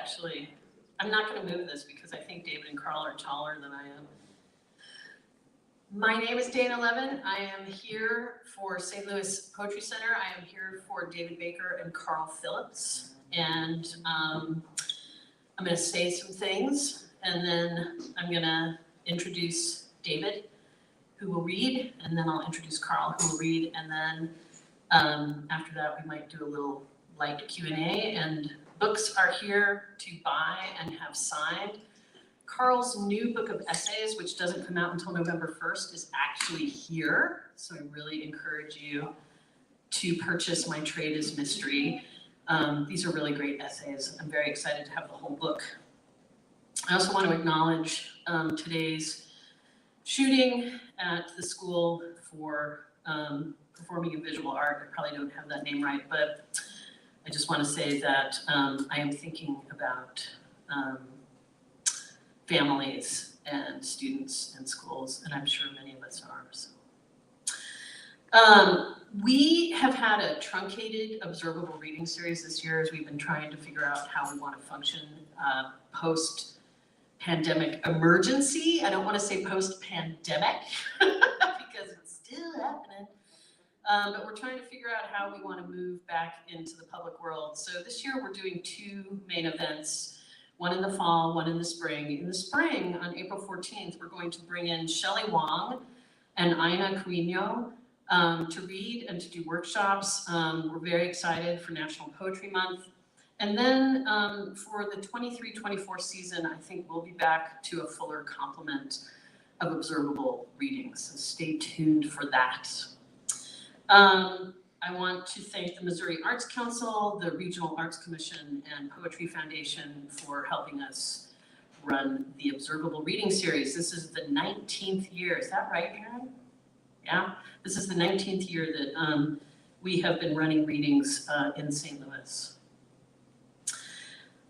actually, I'm not going to move this because I think David and Carl are taller than I am. My name is Dana Levin. I am here for St. Louis Poetry Center. I am here for David Baker and Carl Phillips. And I'm going to say some things, and then I'm going to introduce David, who will read, and then I'll introduce Carl, who will read, and then after that we might do a little light Q&A, and books are here to buy and have signed. Carl's new book of essays, which doesn't come out until November 1st, is actually here, so I really encourage you to purchase My Trade is Mystery. These are really great essays. I'm very excited to have the whole book. I also want to acknowledge today's shooting at the School for Performing and Visual Art. I probably don't have that name right, but I just want to say that I am thinking about families and students and schools, and I'm sure many of us are. So. We have had a truncated observable reading series this year as we've been trying to figure out how we want to function post-pandemic emergency. I don't want to say post-pandemic because it's still happening. But we're trying to figure out how we want to move back into the public world. So this year we're doing two main events, one in the fall, one in the spring. In the spring, on April 14th, we're going to bring in Shelley Wong and Ina Carino to read and to do workshops. We're very excited for National Poetry Month. And then for the 23-24 season, I think we'll be back to a fuller complement of observable readings. So stay tuned for that. I want to thank the Missouri Arts Council, the Regional Arts Commission, and Poetry Foundation for helping us run the Observable Reading Series. This is the 19th year. Is that right, Aaron? Yeah? This is the 19th year that we have been running readings in St. Louis.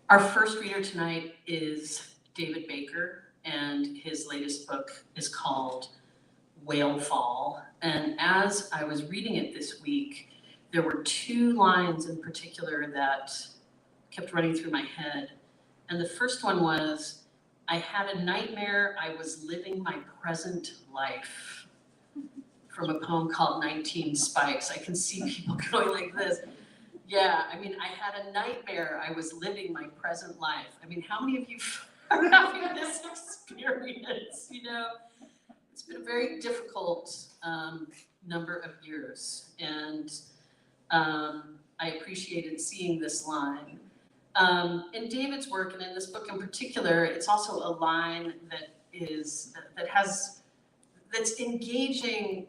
Our first reader tonight is David Baker, and his latest book is called Whale Fall. And as I was reading it this week, there were two lines in particular that kept running through my head. And the first one was, I had a nightmare I was living my present life, from a poem called 19 Spikes. I can see people going like this. Yeah, I mean, I had a nightmare I was living my present life. I mean, how many of you are having this experience, you know? It's been a very difficult number of years, and I appreciated seeing this line. In David's work, and in this book in particular, it's also a line that's engaging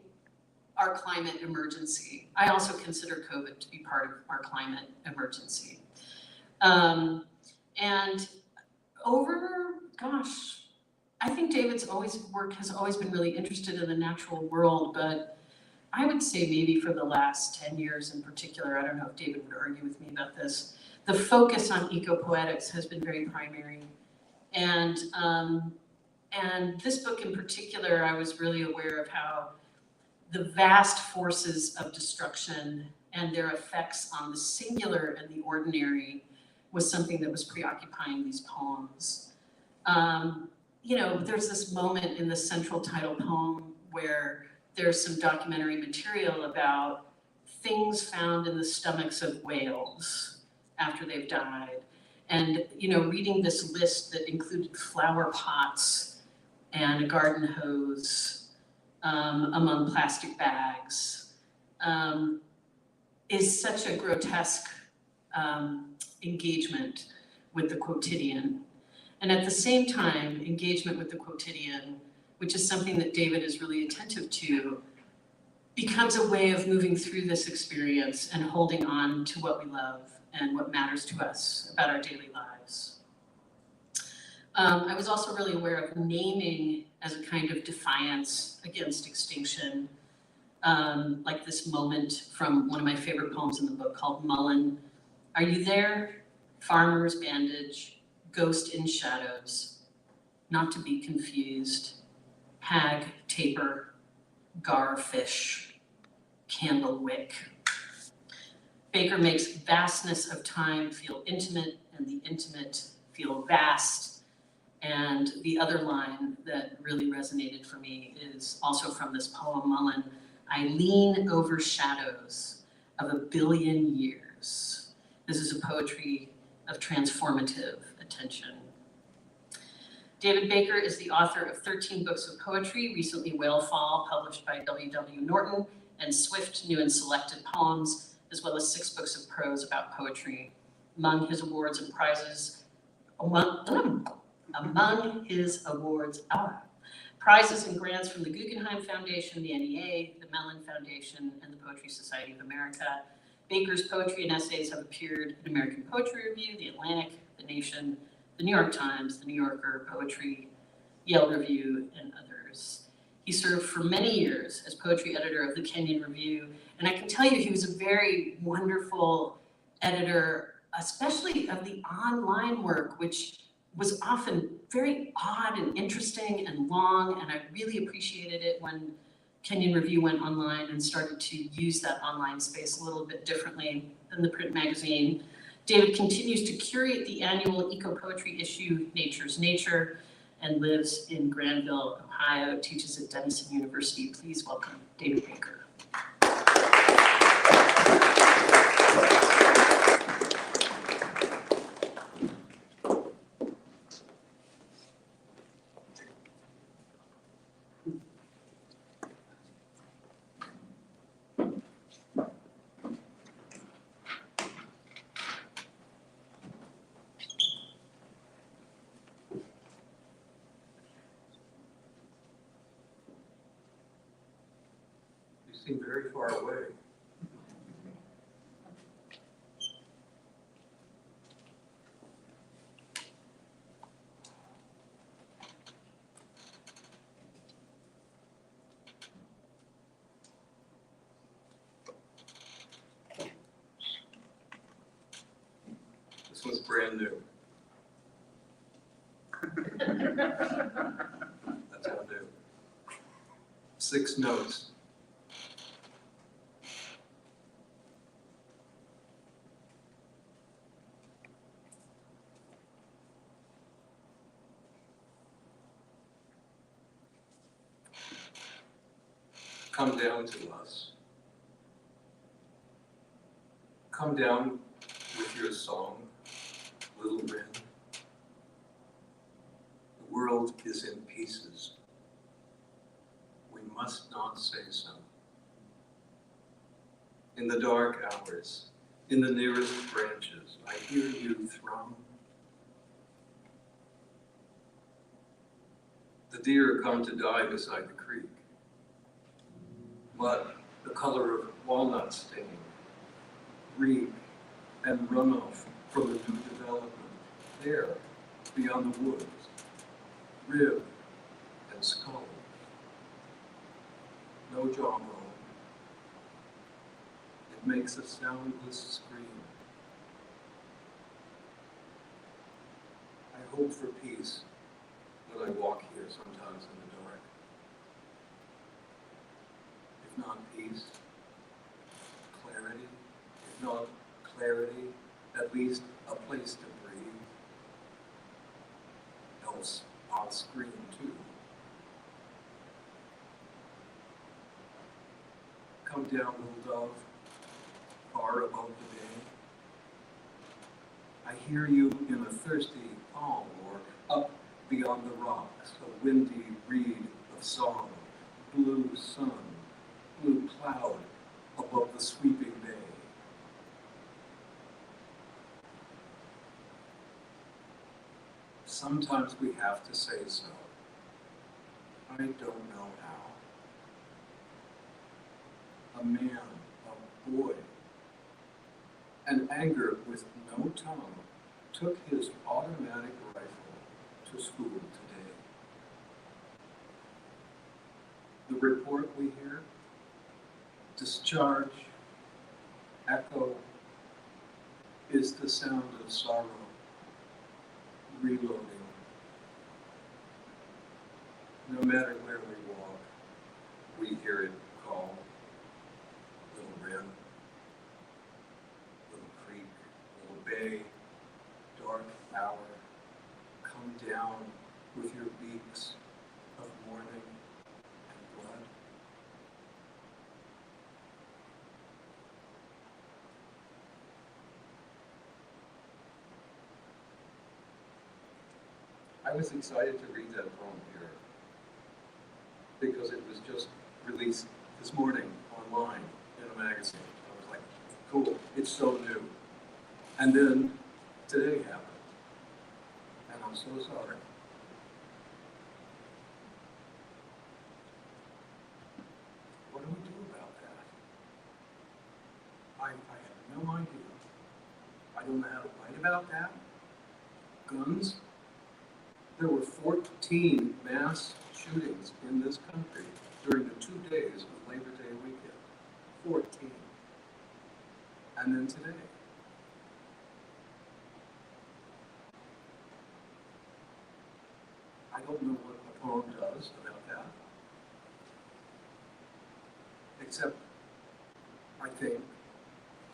our climate emergency. I also consider COVID to be part of our climate emergency. And I think David's work has always been really interested in the natural world, but I would say maybe for the last 10 years in particular, I don't know if David would argue with me about this, the focus on eco-poetics has been very primary. And this book in particular, I was really aware of how the vast forces of destruction and their effects on the singular and the ordinary was something that was preoccupying these poems. You know, there's this moment in the central title poem where there's some documentary material about things found in the stomachs of whales after they've died. And, you know, reading this list that included flower pots and a garden hose among plastic bags is such a grotesque engagement with the quotidian. And at the same time, engagement with the quotidian, which is something that David is really attentive to, becomes a way of moving through this experience and holding on to what we love and what matters to us about our daily lives. I was also really aware of naming as a kind of defiance against extinction, like this moment from one of my favorite poems in the book called Mullen. Are you there? Farmer's bandage. Ghost in shadows, not to be confused, hag, taper, gar, fish, candle wick. Baker makes vastness of time feel intimate and the intimate feel vast. And the other line that really resonated for me is also from this poem, Mullen. I lean over shadows of a billion years. This is a poetry of transformative attention. David Baker is the author of 13 books of poetry, recently Whale Fall, published by W.W. Norton, and Swift New and Selected Poems, as well as 6 books of prose about poetry. Among his awards and prizes, prizes and grants from the Guggenheim Foundation, the NEA, the Mellon Foundation, and the Poetry Society of America. Baker's poetry and essays have appeared in American Poetry Review, The Atlantic, The Nation, The New York Times, The New Yorker, Poetry, Yale Review, and others. He served for many years as poetry editor of the Kenyon Review, and I can tell you he was a very wonderful editor, especially of the online work, which was often very odd and interesting and long, and I really appreciated it when Kenyon Review went online and started to use that online space a little bit differently than the print magazine. David continues to curate the annual eco-poetry issue, Nature's Nature, and lives in Granville, Ohio, teaches at Denison University. Please welcome David Baker. Seem very far away. This one's brand new. That's how new. 6 notes. Come down to us. Come down with your song, little wren. The world is in pieces. We must not say so. In the dark hours, in the nearest branches, I hear you thrum. The deer come to die beside the creek. But the color of walnut stain, reek, and runoff from the new development, there, beyond the woods, rib and skull, no jawbone. It makes a soundless scream. I hope for peace when I walk here sometimes in the dark. If not peace, clarity. If not clarity, at least a place to breathe. Else I'll scream too. Come down, little dove, far above the day. I hear you in a thirsty palm or up beyond the rocks, a windy reed of song, blue sun, blue cloud above the sweeping bay. Sometimes we have to say so. I don't know how. A man, a boy, an anger with no tongue, took his automatic rifle to school today. The report we hear, discharge, echo, is the sound of sorrow, reloading. No matter where we walk, we hear it call. Little wren, little creek, little bay, dark hour, come down with your beaks of mourning and blood? I was excited to read that poem here because it was just released this morning online in a magazine. I was like, cool, it's so new. And then today happened, and I'm so sorry. What do we do about that? I have no idea. I don't know how to write about that. Guns? There were 14 mass shootings in this country during the 2 days of Labor Day weekend. 14. And then today. I don't know what a poem does about that. Except, I think,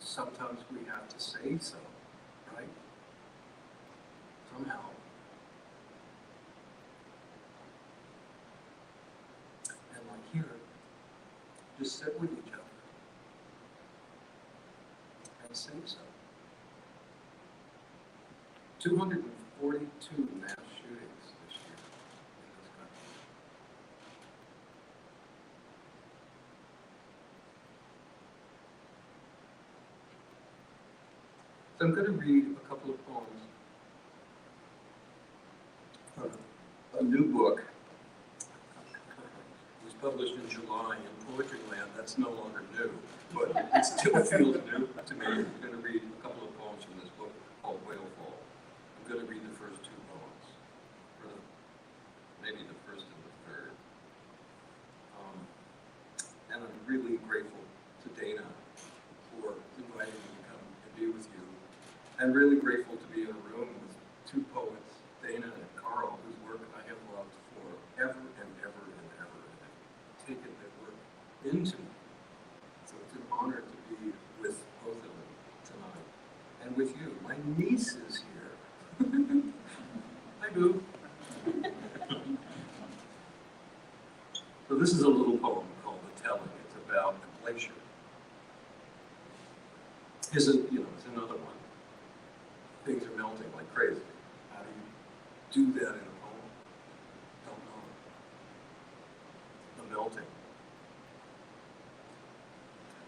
sometimes we have to say so, right? Somehow. And like here, just sit with each other and say so. 242 mass shootings this year in this country. So I'm going to read a couple of poems from a new book. It was published in July in Poetry Land. That's no longer new, but it still feels new to me. I'm going to read a couple of poems from this book called Whale Fall. I'm going to read the first two poems, or maybe the first and the third. And I'm really grateful to Dana for inviting me to come and be with you. I'm really grateful to be in a room with two poets, Dana and Carl, whose work I have loved forever and ever and ever, and have taken their work into me. So it's an honor to be with both of them tonight. And with you. My niece is here. Hi, Boo. So this is a little poem called The Telling. It's about a glacier. It's another one. Things are melting like crazy. How do you do that in a poem? Don't know. The melting.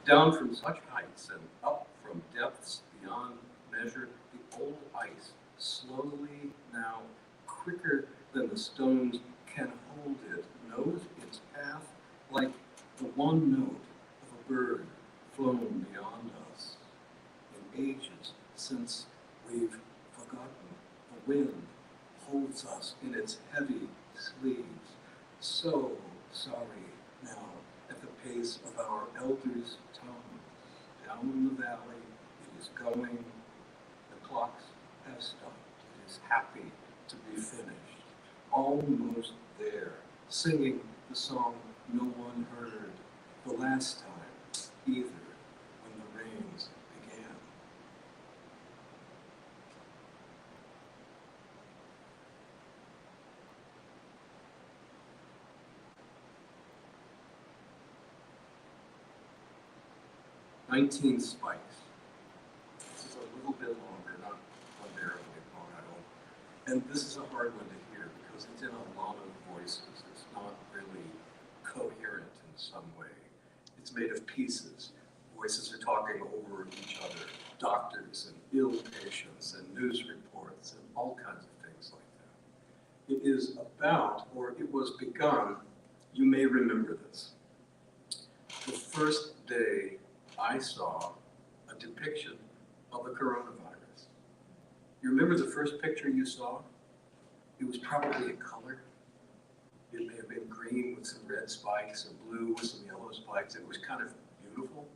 Down from such heights and up from depths beyond measure, the old ice slowly, now quicker than the stones can hold it, knows its path like the one note of a bird flown beyond us. In ages since we've forgotten, the wind holds us in its heavy sleeves. So sorry now at the pace of our elders' tongues. Down the valley it is going, the clocks have stopped. It is happy to be finished, almost there, singing the song no one heard the last time either, when the rains began. "19 spikes." This is a little bit longer, not unbearably long, I hope. And this is a hard one to hear because it's in a lot of voices. It's not really coherent in some way. It's made of pieces. Voices are talking over each other. Doctors and ill patients and news reports and all kinds of things like that. It is about, or it was begun, you may remember this. The first day I saw a depiction of the coronavirus. You remember the first picture you saw? It was probably in color. It may have been green with some red spikes, or blue with some yellow spikes. It was kind of beautiful.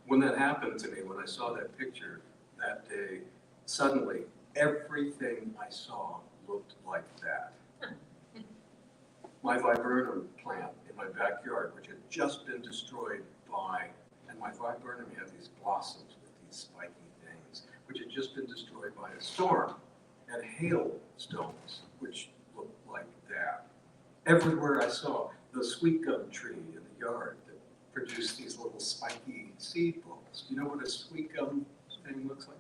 When that happened to me, when I saw that picture that day, suddenly everything I saw looked like that. My viburnum plant in my backyard, which had just been destroyed by, and my viburnum had these blossoms with these spiky things, which had just been destroyed by a storm, and hailstones, which looked like that. Everywhere I saw the sweet gum tree in the yard that produced these little spiky seed balls. Do you know what a sweet gum thing looks like?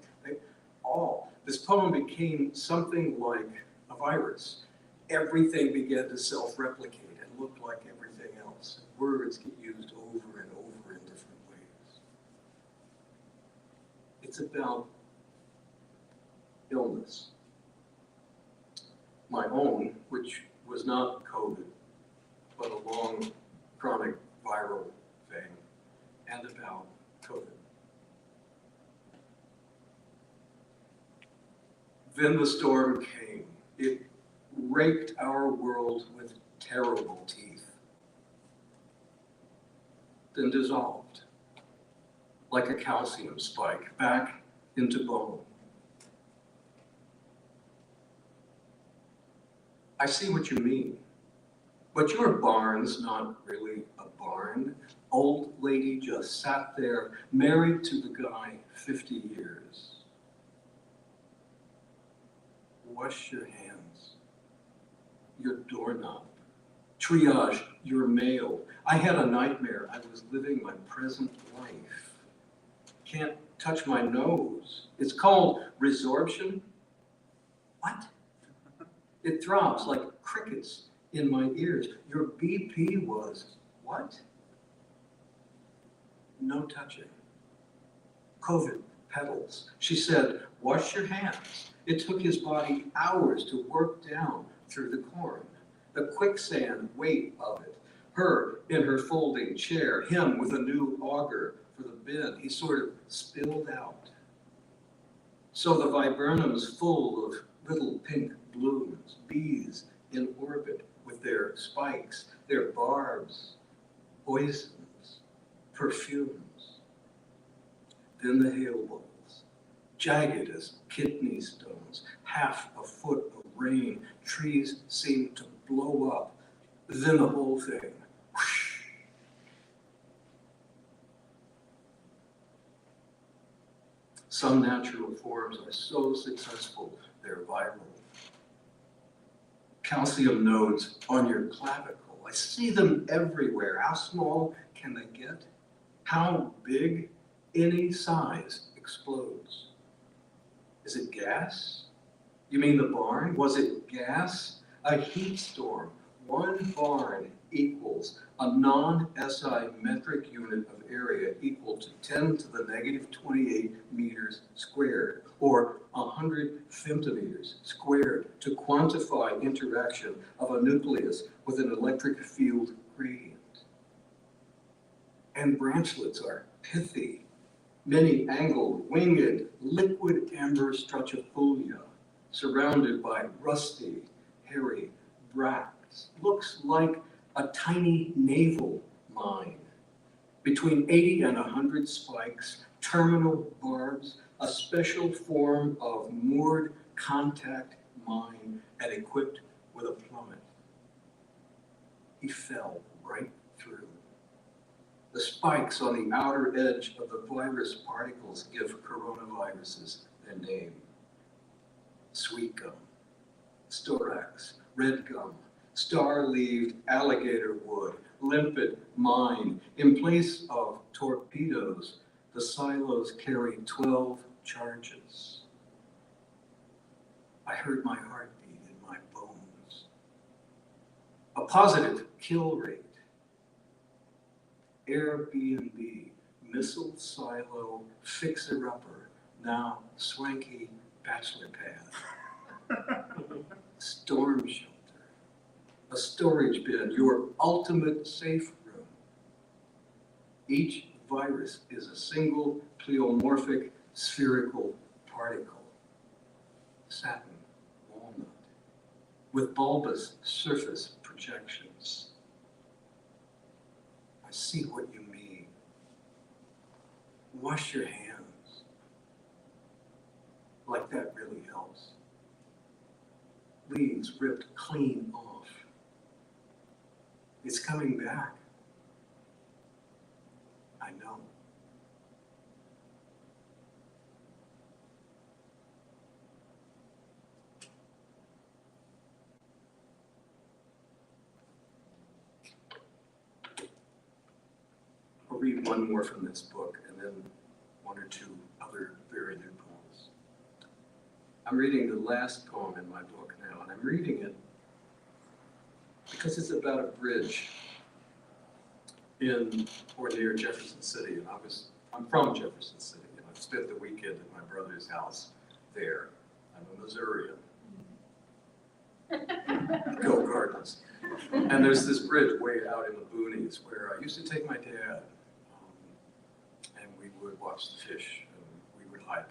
This poem became something like a virus. Everything began to self-replicate and look like everything else. Words get used over and over in different ways. It's about illness. My own, which was not COVID, but a long chronic viral thing, and about COVID. Then the storm came. It raked our world with terrible teeth, then dissolved like a calcium spike back into bone. I see what you mean, but your barn's not really a barn. Old lady just sat there, married to the guy 50 years. Wash your hands, your doorknob, triage your mail. I had a nightmare. I was living my present life. Can't touch my nose. It's called resorption. What? It throbs like crickets in my ears. Your BP was what? No touching. COVID petals. She said, wash your hands. It took his body hours to work down through the corn, the quicksand weight of it. Her in her folding chair, him with a new auger for the bin. He sort of spilled out. So the viburnum's full of little pink blooms, bees in orbit with their spikes, their barbs, poisons, perfumes. Then the hail balls, jagged as kidney stones, half a foot of rain, trees seemed to blow up. Then the whole thing, whoosh. Some natural forms are so successful, they're viral. Calcium nodes on your clavicle. I see them everywhere. How small can they get? How big? Any size explodes. Is it gas? You mean the barn? Was it gas? A heat storm. One barn equals a non-SI metric unit of area equal to 10 to the negative 28 meters squared, or 100 femtometers squared, to quantify interaction of a nucleus with an electric field gradient. And branchlets are pithy, many-angled, winged, liquid amber stratifolia, surrounded by rusty, hairy bracts. Looks like a tiny naval mine. Between 80 and 100 spikes, terminal barbs, a special form of moored contact mine and equipped with a plummet. He fell right through. The spikes on the outer edge of the virus particles give coronaviruses their name. Sweet gum, storax, red gum, star-leaved alligator wood, limpet mine. In place of torpedoes, the silos carry 12 charges. I heard my heartbeat in my bones. A positive kill rate. Airbnb, missile silo, fixer-upper, now swanky bachelor pad. Storm shelter, a storage bin, your ultimate safe room. Each virus is a single pleomorphic spherical particle, satin, walnut, with bulbous surface projections. I see what you mean. Wash your hands. Like that really helps. Leaves ripped clean off. It's coming back. I know. read one more from this book and then one or two other very new poems. I'm reading the last poem in my book now, and I'm reading it because it's about a bridge in or near Jefferson City, and I'm from Jefferson City, and I've spent the weekend at my brother's house there. I'm a Missourian. Go Cardinals. And there's this bridge way out in the boonies where I used to take my dad, and we would watch the fish, and we would hike.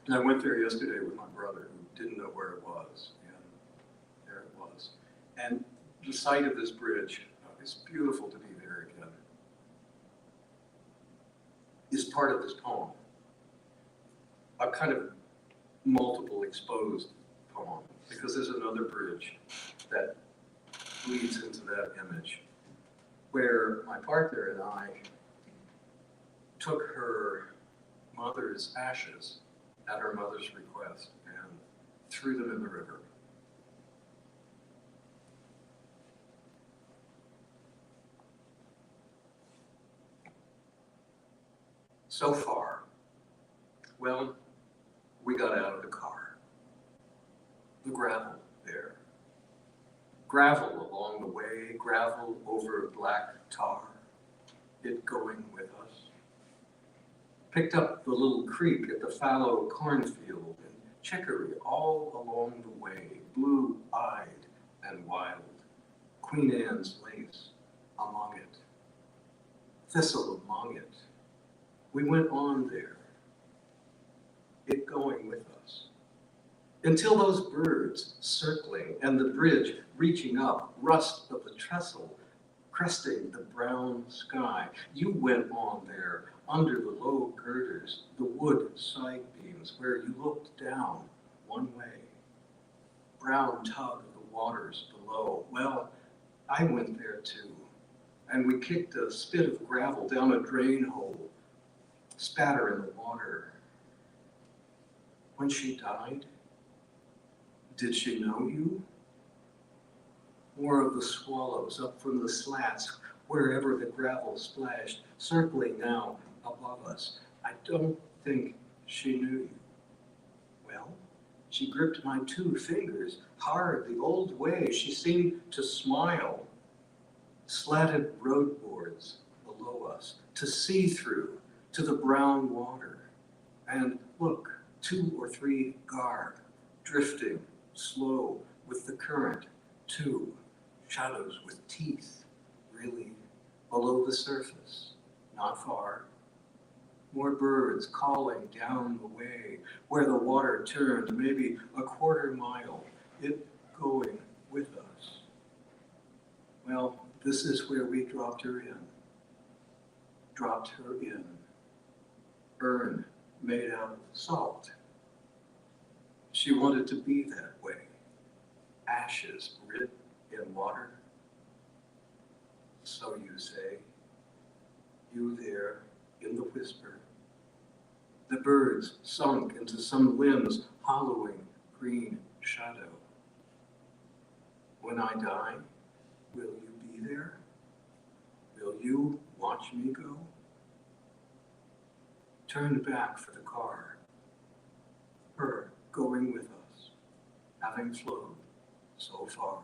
And I went there yesterday with my brother, who didn't know where it was, and there it was. And the sight of this bridge, it's beautiful to be there again, is part of this poem. A kind of multiple exposed poem, because there's another bridge that leads into that image, where my partner and I took her mother's ashes at her mother's request and threw them in the river. So far, well, we got out of the car. The gravel there. Gravel along the way, gravel over black tar, it going with us. Picked up the little creek at the fallow cornfield and chicory all along the way, blue-eyed and wild, Queen Anne's lace among it, thistle among it. We went on there, it going with us, until those birds circling and the bridge reaching up, rust of the trestle, cresting the brown sky. You went on there under the low girders, the wood side beams where you looked down one way, brown tug of the waters below. Well, I went there too, and we kicked a spit of gravel down a drain hole, spatter in the water. When she died, did she know you? More of the swallows up from the slats, wherever the gravel splashed, circling now above us. I don't think she knew you. Well, she gripped my 2 fingers hard the old way. She seemed to smile. Slatted road boards below us, to see through to the brown water. And look, 2 or 3 guard, drifting slow with the current, 2 shadows with teeth, really below the surface, not far. More birds calling down the way where the water turned, maybe a quarter mile, it going with us. Well, this is where we dropped her in. Dropped her in. Urn made out of salt. She wanted to be that way. Ashes writ in water. So you say, you there in the whisper. The birds sunk into some limbs, hollowing green shadow. When I die, will you be there? Will you watch me go? Turned back for the car. Her going with us, having flown so far.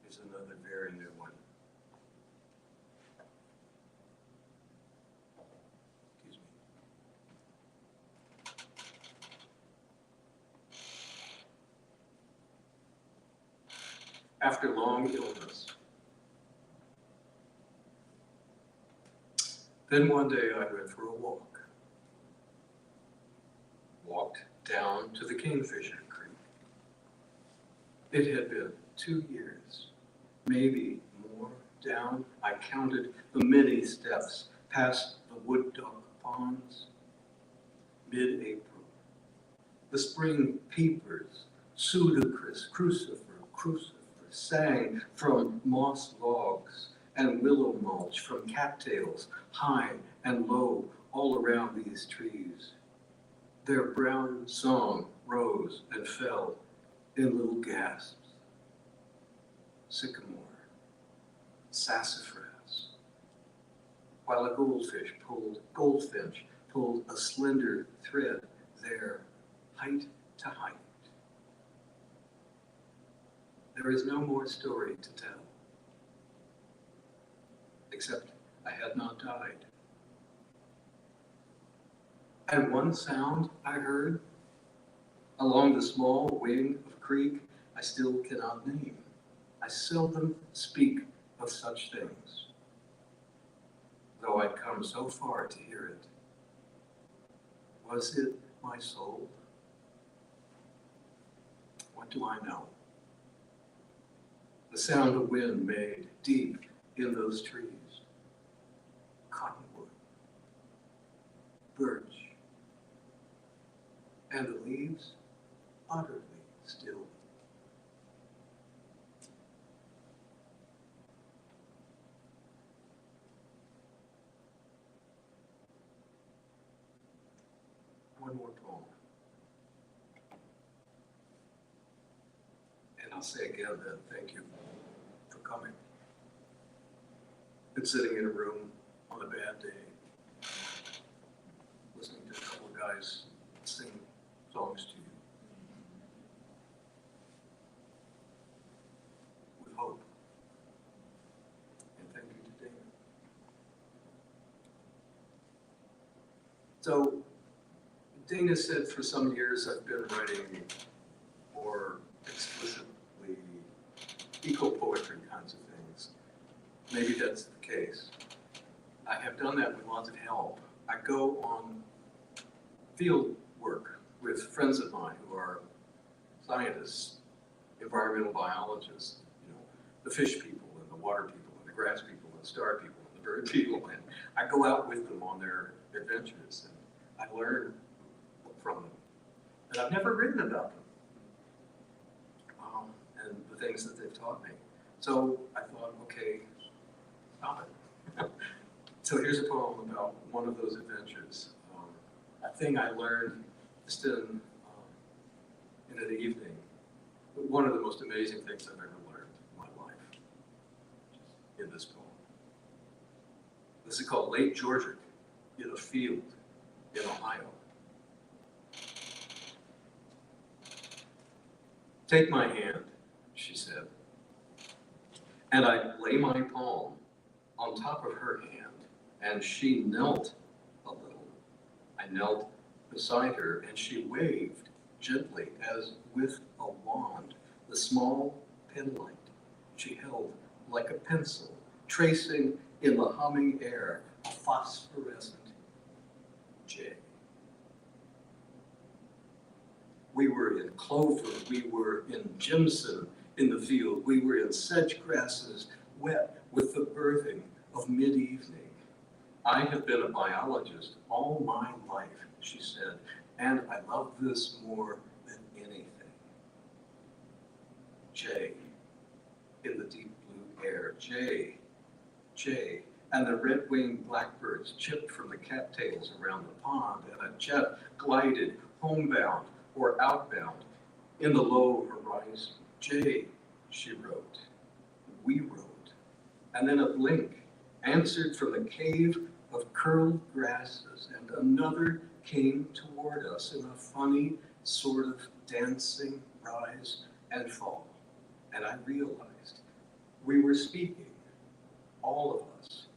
Here's another very new one. Excuse me. After long illness, then one day I went for a walk. Walked down to the Kingfisher Creek. It had been 2 years, maybe more, down. I counted the many steps past the wood duck ponds. Mid-April, The spring peepers, pseudocris, crucifer, sang from moss logs and willow mulch, from cattails, high and low, all around these trees. Their brown song rose and fell in little gasps. Sycamore, sassafras, while a goldfinch pulled a slender thread there, height to height. There is no more story to tell, except I had not died. And one sound I heard along the small wing of creek I still cannot name. I seldom speak of such things, though I'd come so far to hear it. Was it my soul? What do I know? The sound of wind made deep in those trees. Cottonwood, birch, and the leaves utterly still. One more poem. And I'll say again that thank you for coming. Been sitting in a room on a bad day, listening to a couple of guys sing songs to you with hope. And thank you to Dana. So, Dana said for some years I've been writing more explicitly eco-poetry kinds of things. Maybe that's the case. I have done that with lots of help. I go on field work with friends of mine who are scientists, environmental biologists, the fish people and the water people and the grass people and the star people and the bird people. And I go out with them on their adventures and I learn from them. And I've never written about them and the things that they've taught me. So I thought, okay, stop it. So here's a poem about one of those adventures. A thing I learned just in an evening. One of the most amazing things I've ever learned in my life, in this poem. This is called Lake Georgic in a Field in Ohio. Take my hand, she said, and I lay my palm on top of her hand, and she knelt a little. I knelt beside her, and she waved gently as with a wand the small penlight she held like a pencil, tracing in the humming air a phosphorescent J. We were in clover, we were in Jimson in the field, we were in sedge grasses wet with the birthing of mid-evening. I have been a biologist all my life, she said, and I love this more than anything. J in the deep blue air, J, and the red-winged blackbirds chipped from the cattails around the pond, and a jet glided homebound or outbound in the low horizon. J, she wrote, we wrote, and then a blink answered from the cave of curled grasses, and another came toward us in a funny sort of dancing rise and fall. And I realized we were speaking, all of us,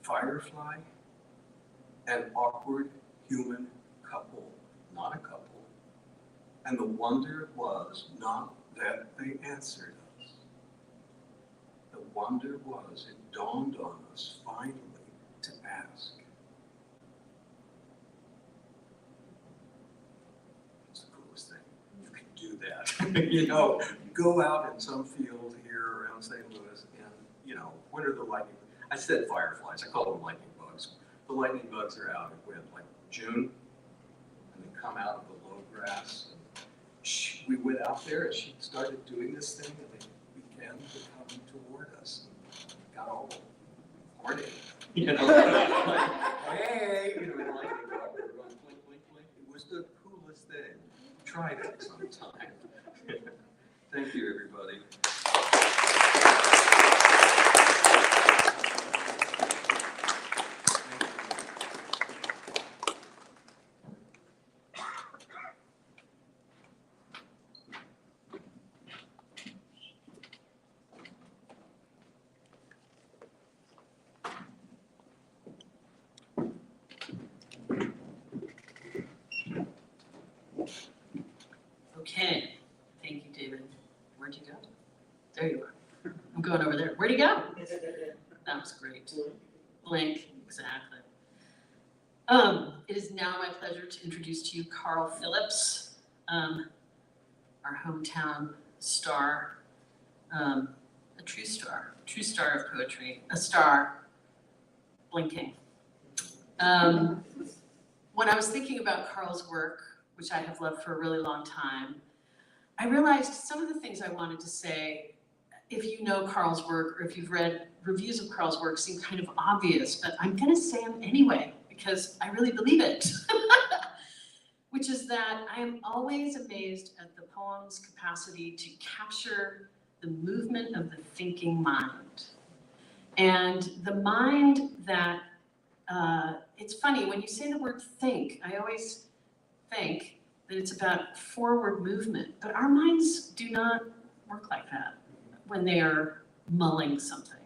firefly, an awkward human couple, not a couple. And the wonder was not that they answered us. The wonder was it dawned on us finally to ask. It's the coolest thing. You can do that. Go out in some field here around St. Louis and, when are the lightning? I said fireflies, I call them lightning bugs. The lightning bugs are out in when, like June? And they come out of the low grass. And we went out there and she started doing this thing and they began to come toward us and got all horny. You know, like, hey, you know, and like they go up and run, blink, blink, blink. It was the coolest thing. Try it sometime. Thank you, everybody. Okay, thank you, David. Where'd you go? There you are. I'm going over there. Where'd he go? That was great. Blink, exactly. It is now my pleasure to introduce to you Carl Phillips, our hometown star, a true star of poetry, a star blinking. When I was thinking about Carl's work, which I have loved for a really long time, I realized some of the things I wanted to say, if you know Carl's work or if you've read reviews of Carl's work, seem kind of obvious, but I'm gonna say them anyway because I really believe it. Which is that I am always amazed at the poem's capacity to capture the movement of the thinking mind. And the mind that, it's funny, when you say the word think, I always think that it's about forward movement, but our minds do not work like that when they are mulling something.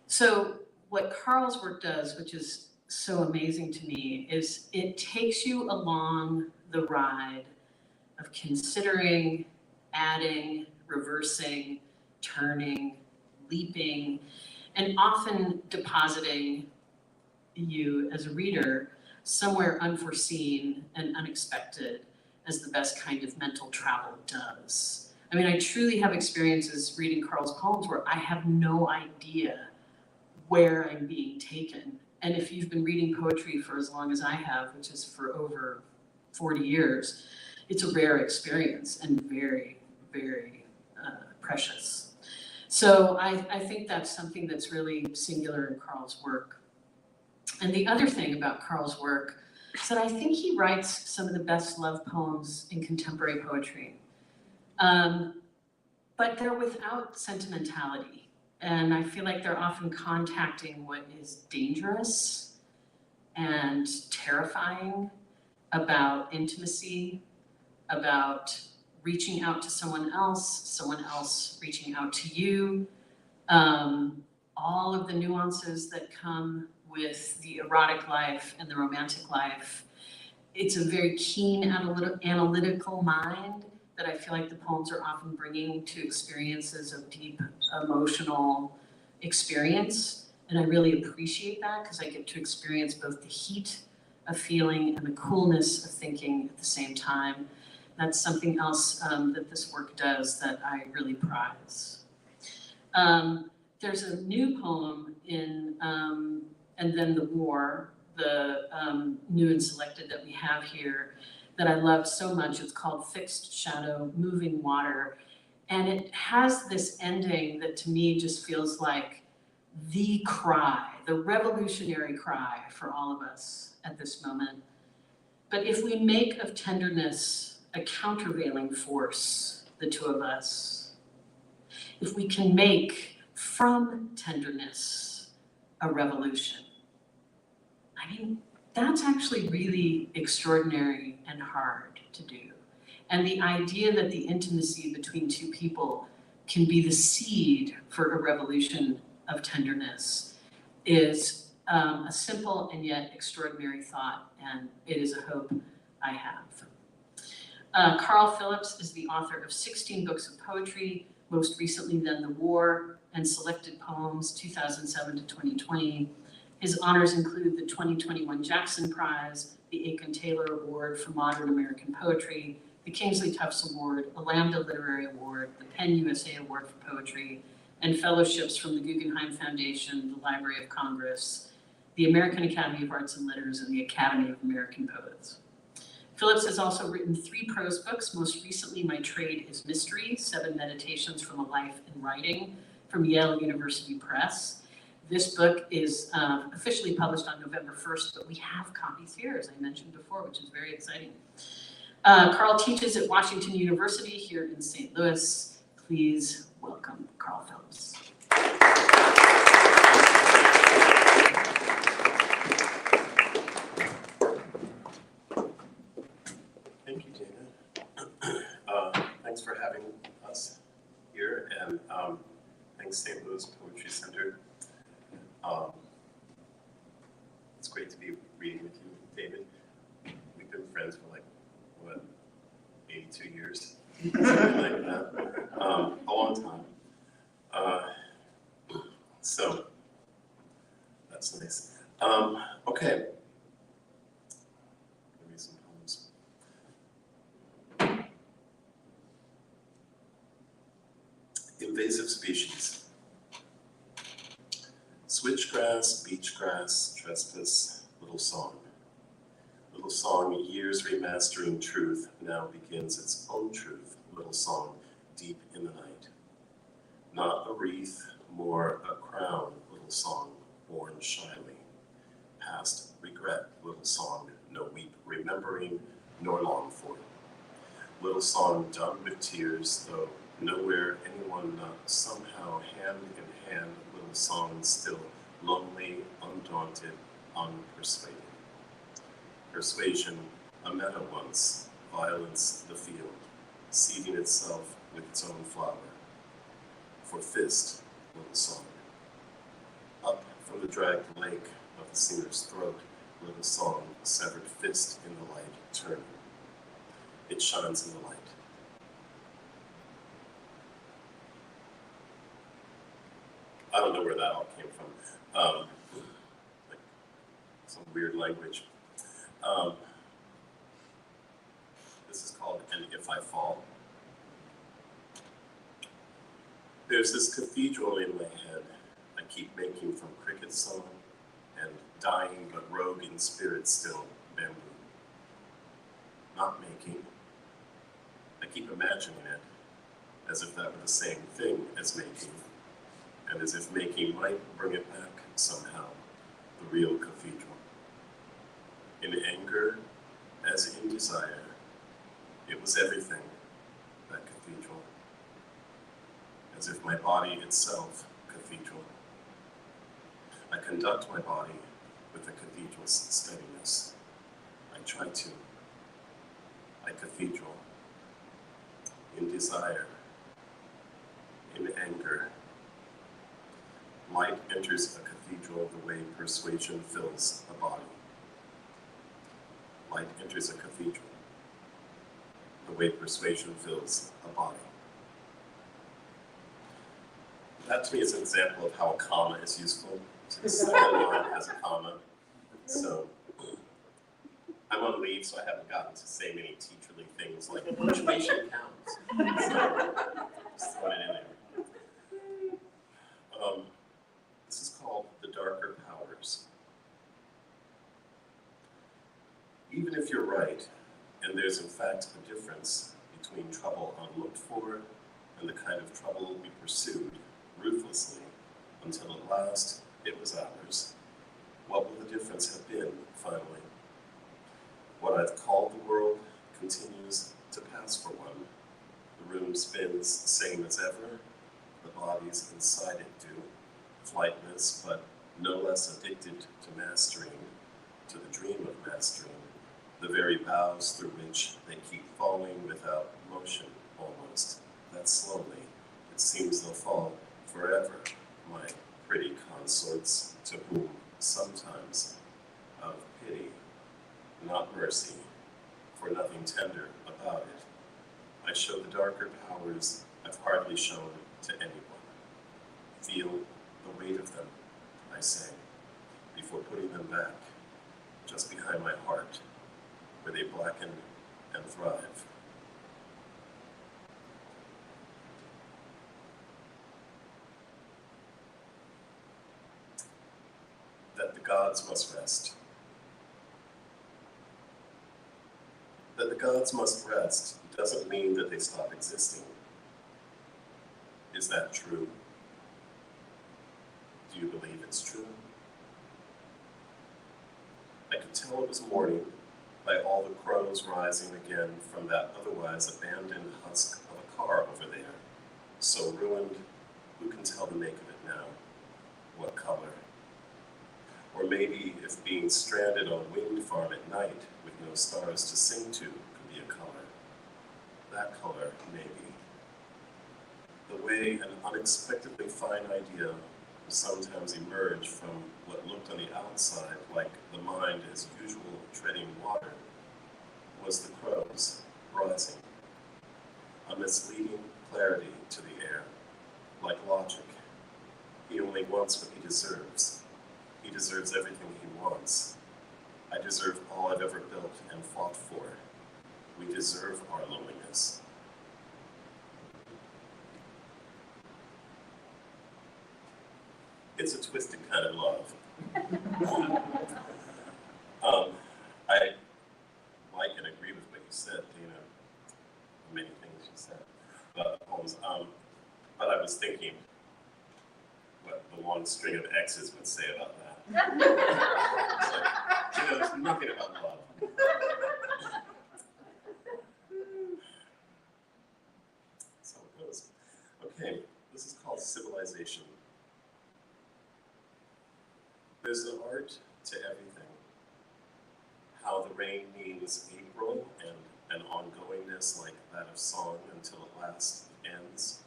So what Carl's work does, which is so amazing to me, is it takes you along the ride of considering, adding, reversing, turning, leaping, and often depositing you as a reader somewhere unforeseen and unexpected, as the best kind of mental travel does. I mean, I truly have experiences reading Carl's poems where I have no idea where I'm being taken. And if you've been reading poetry for as long as I have, which is for over 40 years, it's a rare experience and very, very precious. So I think that's something that's really singular in Carl's work. And the other thing about Carl's work is that I think he writes some of the best love poems in contemporary poetry. But they're without sentimentality. And I feel like they're often contacting what is dangerous and terrifying about intimacy, about reaching out to someone else reaching out to you, all of the nuances that come with the erotic life and the romantic life. It's a very keen analytical mind that I feel like the poems are often bringing to experiences of deep emotional experience. And I really appreciate that because I get to experience both the heat of feeling and the coolness of thinking at the same time. That's something else that this work does that I really prize. There's a new poem in And Then the War, the new and selected that we have here, that I love so much. It's called Fixed Shadow, Moving Water. And it has this ending that to me just feels like the cry, the revolutionary cry for all of us at this moment. But if we make of tenderness a countervailing force, the two of us, if we can make from tenderness a revolution, I mean, that's actually really extraordinary and hard to do. And the idea that the intimacy between two people can be the seed for a revolution of tenderness is a simple and yet extraordinary thought, and it is a hope I have. Carl Phillips is the author of 16 books of poetry, most recently Then the War, and Selected Poems, 2007 to 2020. His honors include the 2021 Jackson Prize, the Aiken Taylor Award for Modern American Poetry, the Kingsley Tufts Award, a Lambda Literary Award, the Penn USA Award for Poetry, and fellowships from the Guggenheim Foundation, the Library of Congress, the American Academy of Arts and Letters, and the Academy of American Poets. Phillips has also written 3 prose books. Most recently, My Trade is Mystery, 7 Meditations from a Life in Writing from Yale University Press. This book is officially published on November 1st, but we have copies here, as I mentioned before, which is very exciting. Carl teaches at Washington University here in St. Louis. Please welcome Carl Phillips. Thank you, Dana. Thanks for having us here, and thanks St. Louis Poetry Center. It's great to be reading with you, David. We've been friends for like, what, 82 years? Something like that. A long time. So, that's nice. Okay. Give me some poems. Invasive species. Switchgrass, beachgrass, trespass, little song. Little song, years remastering truth, now begins its own truth. Little song, deep in the night. Not a wreath, more a crown, little song, worn shyly. Past regret, little song, no weep remembering, nor long for. Little song, done with tears, though nowhere anyone not somehow hand in hand, little song still lonely, undaunted, unpersuaded. Persuasion, a meta once, violence the field, seeding itself with its own flower. For fist, little song. Up from the dragged lake of the singer's throat, little song, severed fist in the light, turning. It shines in the light. I don't know where that all came from. Like some weird language. This is called And If I Fall. There's this cathedral in my head I keep making from cricket song and dying but rogue in spirit still, bamboo. Not making. I keep imagining it as if that were the same thing as making, and as if making might bring it back somehow, the real cathedral. In anger, as in desire, it was everything, that cathedral. As if my body itself, cathedral. I conduct my body with the cathedral's steadiness. I try to. I cathedral. In desire, in anger. Light enters a cathedral the way persuasion fills a body. Light enters a cathedral the way persuasion fills a body. That to me is an example of how a comma is useful. So the second line has a comma. So I'm on leave, so I haven't gotten to say many teacherly things like punctuation counts. So just throwing it in there. This is called The Darker Powers. Even if you're right, and there's in fact a difference between trouble unlooked for and the kind of trouble we pursued ruthlessly until at last it was ours, what will the difference have been, finally? What I've called the world continues to pass for one. The room spins same as ever, the bodies inside it do, flightless but no less addicted to mastering, to the dream of mastering, the very boughs through which they keep falling without motion almost, that slowly it seems they'll fall forever, my pretty consorts, to whom sometimes, out of pity, not mercy, for nothing tender about it, I show the darker powers I've hardly shown to anyone. Feel the weight of them, I say, before putting them back, just behind my heart, where they blacken and thrive. That the gods must rest. gods must rest doesn't mean that they stop existing. Is that true? Do you believe it's true? I could tell it was morning by all the crows rising again from that otherwise abandoned husk of a car over there. So ruined, who can tell the make of it now? What color? Or maybe if being stranded on wind farm at night with no stars to sing to could be a color. That color, maybe. The way an unexpectedly fine idea will sometimes emerge from what looked on the outside like the mind as usual treading water was the crows rising. A misleading clarity to the air, like logic. He only wants what he deserves. He deserves everything he wants. I deserve all I've ever built and fought for. We deserve our loneliness. It's a twisted kind of love. I like and agree with what you said, Dana. Many things you said about the poems. But I was thinking what the long string of X's would say about that. It's like, it's nothing about love. That's how it goes. Okay, this is called Civilization. There's an art to everything. How the rain means April and an ongoingness like that of song until at last ends.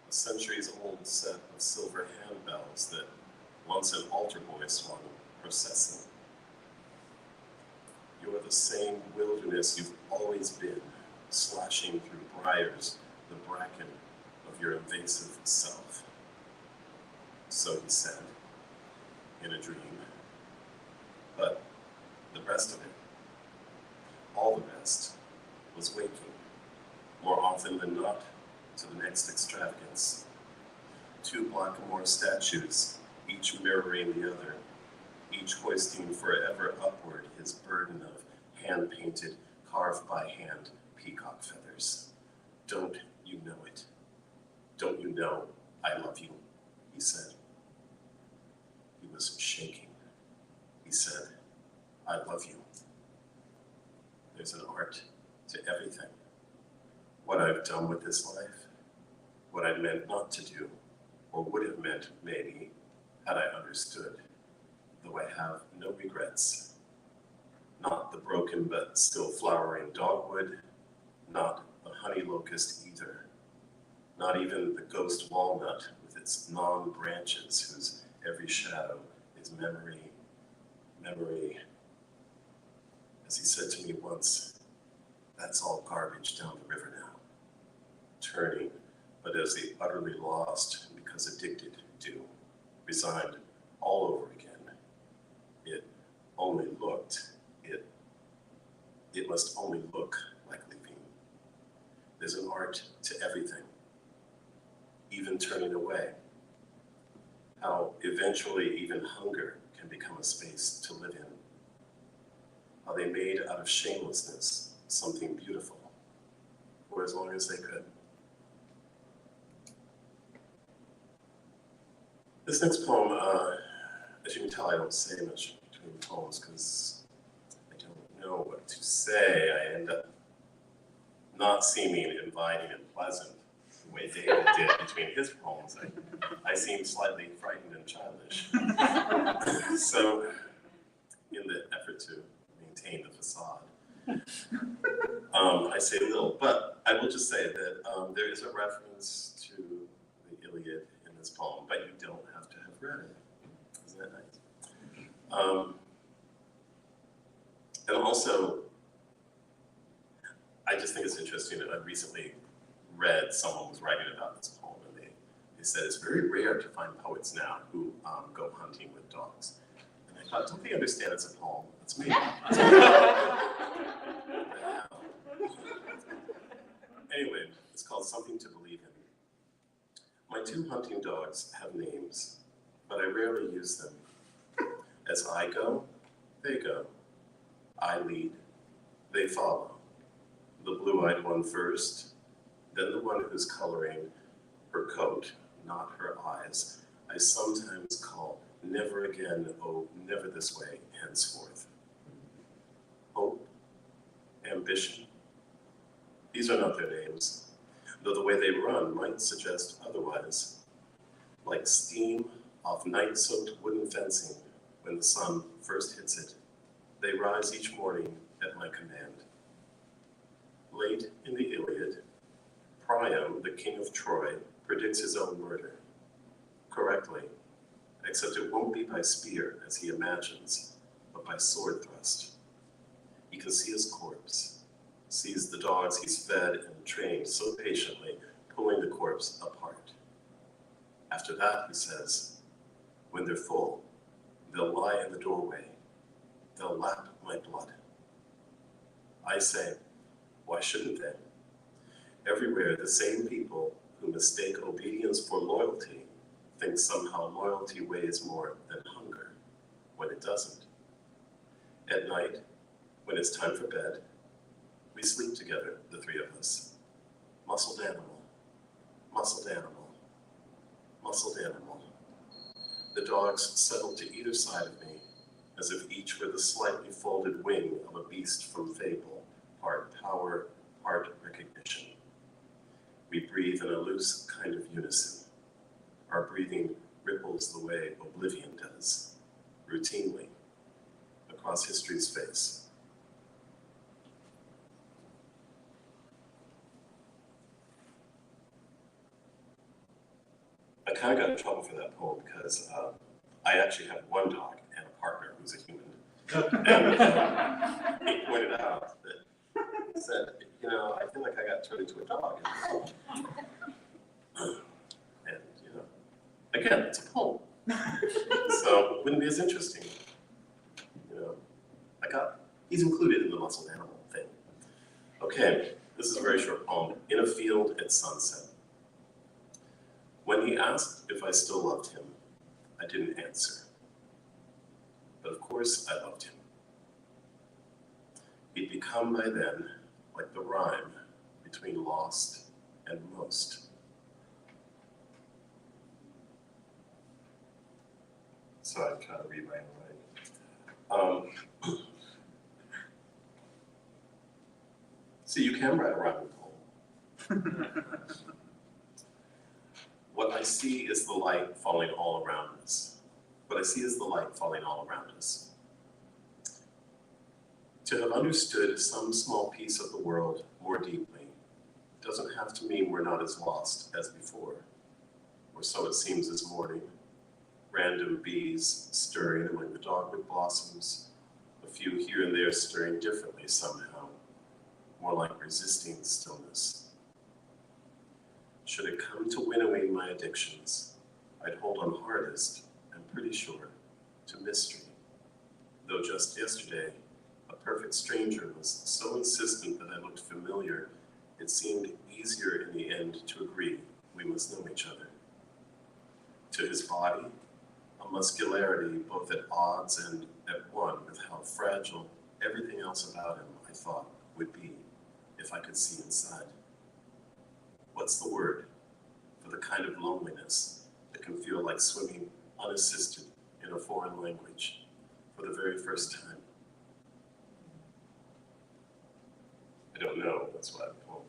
A centuries-old set of silver handbells that once an altar boy swung, processing. You're the same wilderness you've always been, slashing through briars, the bracken of your invasive self. So he said, in a dream. But the rest of it, all the rest, was waking, more often than not, to the next extravagance. 2 Blackamoor statues, each mirroring the other, each hoisting forever upward his burden of hand-painted, carved by hand peacock feathers. Don't you know it? Don't you know I love you? He said. He was shaking. He said, I love you. There's an art to everything. What I've done with this life, what I meant not to do, or would have meant, maybe, had I understood, though I have no regrets. Not the broken but still flowering dogwood, not the honey locust either, not even the ghost walnut with its non-branches whose every shadow is memory. As he said to me once, that's all garbage down the river now. Turning, but as the utterly lost, because addicted do, resigned all over again. It only looked, it must only look like leaving. There's an art to everything, even turning away. How eventually even hunger can become a space to live in. How they made out of shamelessness something beautiful, for as long as they could. This next poem, as you can tell, I don't say much between poems because I don't know what to say. I end up not seeming inviting and pleasant the way David did between his poems. I seem slightly frightened and childish. So, in the effort to maintain the facade, I say little, but I will just say that there is a reference to the Iliad in this poem, but you don't have to have read it. Isn't that nice? And also, I just think it's interesting that I recently read someone was writing about this poem, and they said it's very rare to find poets now who go hunting with dogs. And I thought, don't they understand it's a poem? It's me. Anyway, it's called Something to Believe in. My 2 hunting dogs have names, but I rarely use them. As I go, they go. I lead, They follow. The blue-eyed one first, then the one who's coloring her coat, not her eyes. I sometimes call, never again, oh, never this way, henceforth. Hope, ambition, these are not their names, though the way they run might suggest otherwise. Like steam off night-soaked wooden fencing when the sun first hits it, they rise each morning at my command. Late in the Iliad, Priam, the king of Troy, predicts his own murder. Correctly, except it won't be by spear, as he imagines, but by sword thrust. He can see his corpse, sees the dogs he's fed and trained so patiently, pulling the corpse apart. After that, he says, when they're full, they'll lie in the doorway. They'll lap my blood. I say, why shouldn't they? Everywhere, the same people who mistake obedience for loyalty think somehow loyalty weighs more than hunger, when it doesn't. At night, when it's time for bed, we sleep together, the three of us. Muscled animal, muscled animal, muscled animal. The dogs settle to either side of me, as if each were the slightly folded wing of a beast from fable, part power, part recognition. We breathe in a loose kind of unison. Our breathing ripples the way oblivion does, routinely, across history's face. I kind of got in trouble for that poem because I actually have one dog and a partner who's a human. And he pointed out that, he said, you know, I feel like I got turned into a dog. And, you know, again, it's a poem. So it wouldn't be as interesting. You know, he's included in the muscled animal thing. Okay, this is a very short poem. In a field at sunset. When he asked if I still loved him, I didn't answer. But of course I loved him. He'd become by then like the rhyme between lost and most. So I'm trying to read my own writing. See, you can write a rhyming poem. What I see is the light falling all around us. What I see is the light falling all around us. To have understood some small piece of the world more deeply doesn't have to mean we're not as lost as before, or so it seems this morning. Random bees stirring among the dogwood blossoms, a few here and there stirring differently somehow, more like resisting stillness. Should it come to winnowing my addictions, I'd hold on hardest, I'm pretty sure, to mystery. Though just yesterday, a perfect stranger was so insistent that I looked familiar, it seemed easier in the end to agree we must know each other. To his body, a muscularity both at odds and at one with how fragile everything else about him I thought would be if I could see inside. What's the word for the kind of loneliness that can feel like swimming unassisted in a foreign language for the very first time? I don't know, that's why the poem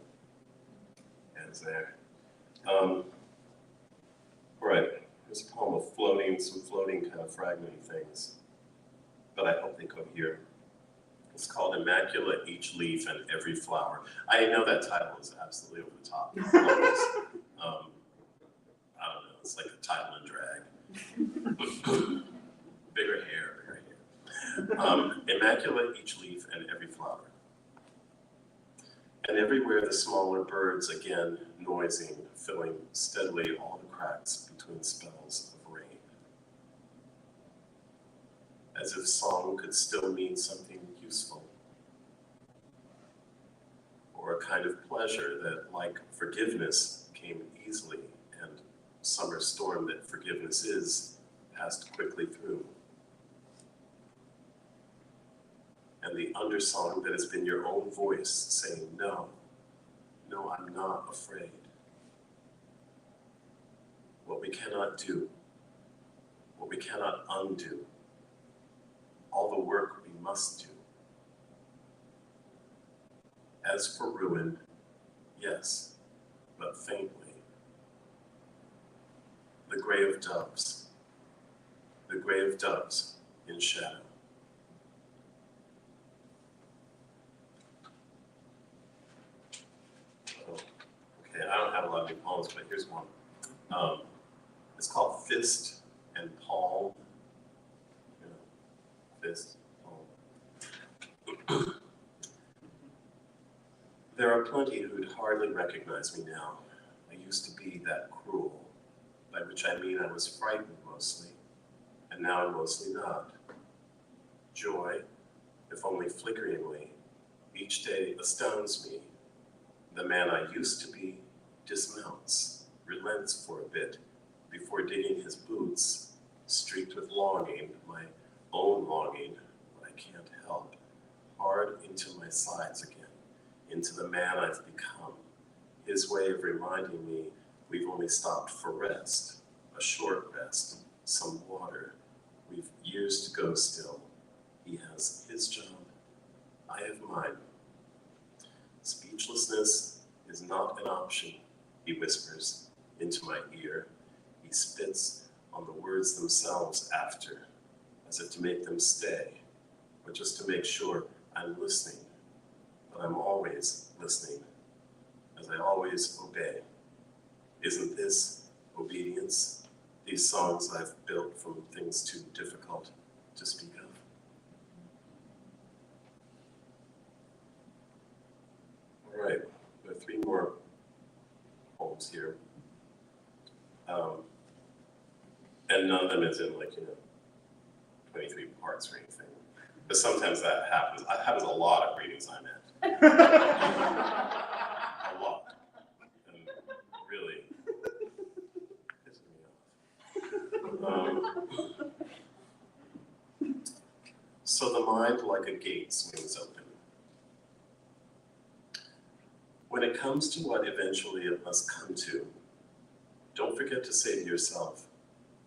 ends there. All right, here's a poem of some floating kind of fragmenty things, but I hope they cohere. It's called Immaculate Each Leaf and Every Flower. I know that title is absolutely over the top. I don't know, it's like a title and drag. Bigger hair. Immaculate each leaf and every flower. And everywhere the smaller birds again noising, filling steadily all the cracks between spells of rain. As if song could still mean something useful, or a kind of pleasure that, like forgiveness, came easily, and summer storm that forgiveness is, passed quickly through. and the undersong that has been your own voice saying, no, no, I'm not afraid. What we cannot do, what we cannot undo, all the work we must do. As for ruin, yes, but faintly. The gray of doves in shadow. Oh, okay, I don't have a lot of new poems, but here's one. It's called Fist and Palm. You know, fist, palm. There are plenty who'd hardly recognize me now. I used to be that cruel, by which I mean I was frightened mostly, and now I'm mostly not. Joy, if only flickeringly, each day astounds me. The man I used to be dismounts, relents for a bit, before digging his boots, streaked with longing, my own longing, what I can't help, hard into my sides again, into the man I've become. His way of reminding me we've only stopped for rest, a short rest, some water. We've years to go still. He has his job, I have mine. Speechlessness is not an option, he whispers into my ear. He spits on the words themselves after, as if to make them stay, or just to make sure I'm listening. But I'm always listening, as I always obey. Isn't this obedience? These songs I've built from things too difficult to speak of. All right, there are 3 more poems here. And none of them is in 23 parts or anything. But sometimes that happens. That happens a lot at readings I'm at. A lot. And really pisses me off. So the mind like a gate swings open. When it comes to what eventually it must come to, don't forget to say to yourself,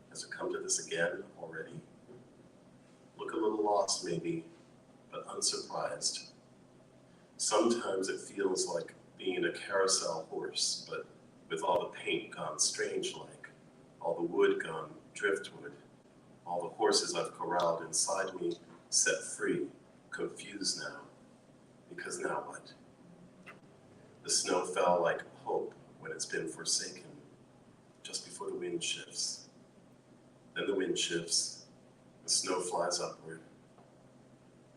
has it come to this again already? Look a little lost maybe, but unsurprised. Sometimes it feels like being a carousel horse, but with all the paint gone strange-like, all the wood gone driftwood, all the horses I've corralled inside me set free, confused now. Because now what? The snow fell like hope when it's been forsaken, just before the wind shifts. Then the wind shifts, the snow flies upward.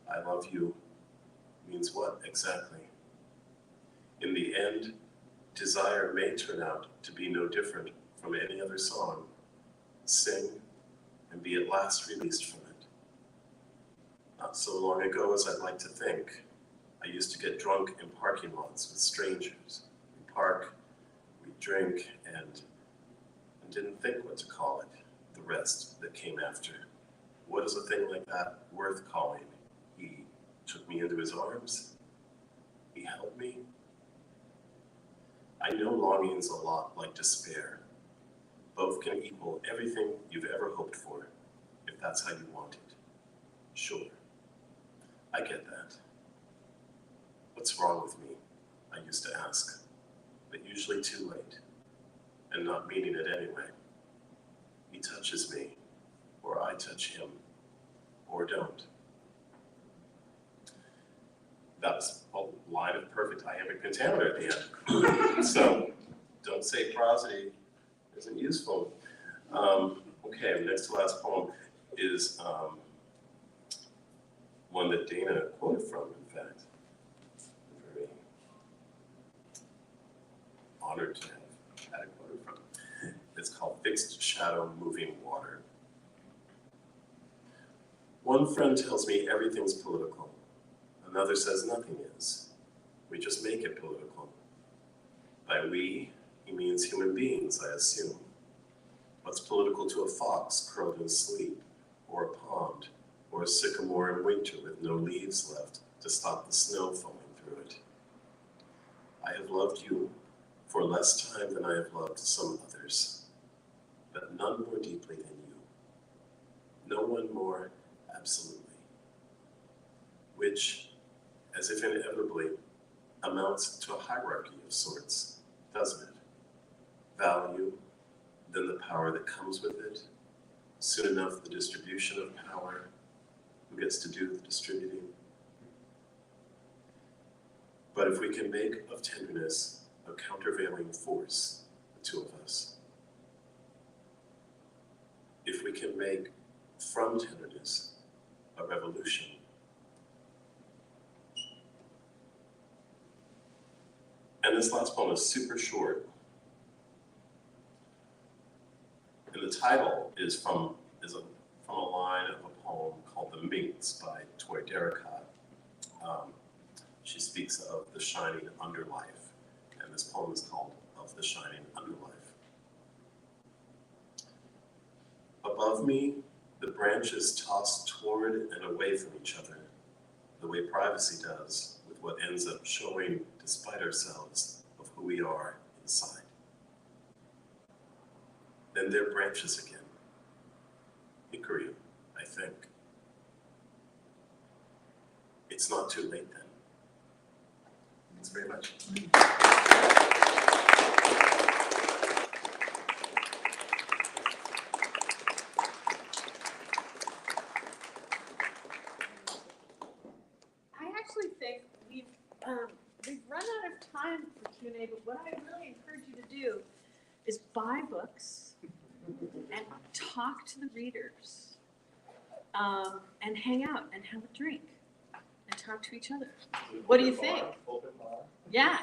I love you means what exactly? In the end, desire may turn out to be no different from any other song. Sing and be at last released from it. Not so long ago as I'd like to think, I used to get drunk in parking lots with strangers. We park, we drink, and didn't think what to call it. The rest that came after. What is a thing like that worth calling? He took me into his arms. He held me. I know longing's a lot like despair. Both can equal everything you've ever hoped for, if that's how you want it. Sure, I get that. What's wrong with me? I used to ask, but usually too late, and not meaning it anyway. He touches me, or I touch him, or don't. That's a line of perfect iambic pentameter at the end. So don't say prosody isn't useful. Okay, next to last poem is one that Dana quoted from, in fact. I'm very honored to have had it quoted from. It's called Fixed Shadow Moving Water. One friend tells me everything's political. Another says nothing is. We just make it political. By we, he means human beings, I assume. What's political to a fox curled in sleep, or a pond, or a sycamore in winter with no leaves left to stop the snow falling through it. I have loved you for less time than I have loved some others, but none more deeply than you. No one more absolutely. Which, as if inevitably, amounts to a hierarchy of sorts, doesn't it? Value, then the power that comes with it, soon enough the distribution of power, who gets to do the distributing. But if we can make of tenderness a countervailing force, the two of us, if we can make from tenderness a revolution, and this last poem is super short, and the title is from a line of a poem called The Minx by Toy Derricott. She speaks of the shining underlife, and this poem is called Of the Shining Underlife. Above me, the branches toss toward and away from each other, the way privacy does with what ends up showing, despite ourselves, of who we are inside. Then there are branches again. Hickory, I think. It's not too late then. Thanks very much. I actually think we've run out of time for Q&A, but what I really encourage you to do is buy books and talk to the readers, and hang out and have a drink and talk to each other. What do you think? Yeah.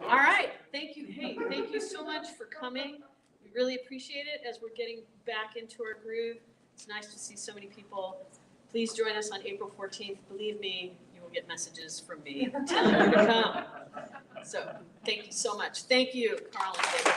All right. Thank you. Hey, thank you so much for coming. We really appreciate it as we're getting back into our groove. It's nice to see so many people. Please join us on April 14th. Believe me, you will get messages from me telling you to come. So thank you so much. Thank you, Carl and David.